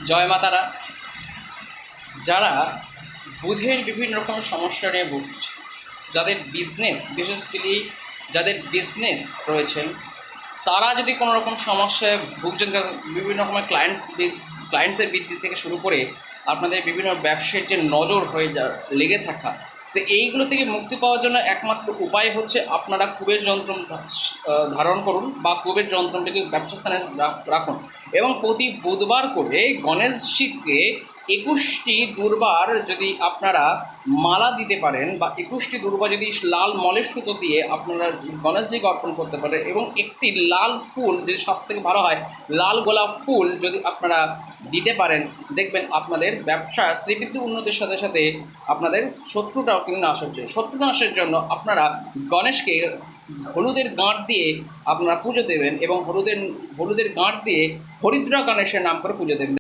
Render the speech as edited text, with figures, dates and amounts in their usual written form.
জয় মাতারা। যারা বুধের বিভিন্ন রকম সমস্যা নিয়ে ভুগছে, যাদের বিজনেস, বিশেষলি যাদের বিজনেস রয়েছেন, তারা যদি কোনো রকম সমস্যায় ভুগছেন, বিভিন্ন রকমের ক্লায়েন্টসের বৃদ্ধি থেকে শুরু করে আপনাদের বিভিন্ন ব্যবসার যে নজর হয়ে লেগে থাকা, তো এইগুলো থেকে মুক্তি পাওয়ার জন্য একমাত্র উপায় হচ্ছে আপনারা কুবের যন্ত্র ধারণ করুন বা কুবের যন্ত্রটিকে ব্যবসা স্থানে রাখুন এবং প্রতি বুধবার করে গণেশজিকে 21টি দুর্বার যদি আপনারা মালা দিতে পারেন বা 21টি দুর্বা যদি লাল মলের সুতো দিয়ে আপনারা গণেশজিকে অর্পণ করতে পারেন এবং একটি লাল ফুল যদি সবথেকে ভালো হয় লাল গোলাপ ফুল যদি আপনারা দিতে পারেন, দেখবেন আপনাদের ব্যবসা শ্রীবৃদ্ধি উন্নতির সাথে সাথে আপনাদের শত্রুটাও কিন্তু নাশ হচ্ছে। শত্রু নাশের জন্য আপনারা গণেশকে হলুদের গাঁট দিয়ে আপনারা পুজো দেবেন এবং হলুদের গাঁট দিয়ে হরিদ্রা গণেশের নাম করে পুজো দেবেন।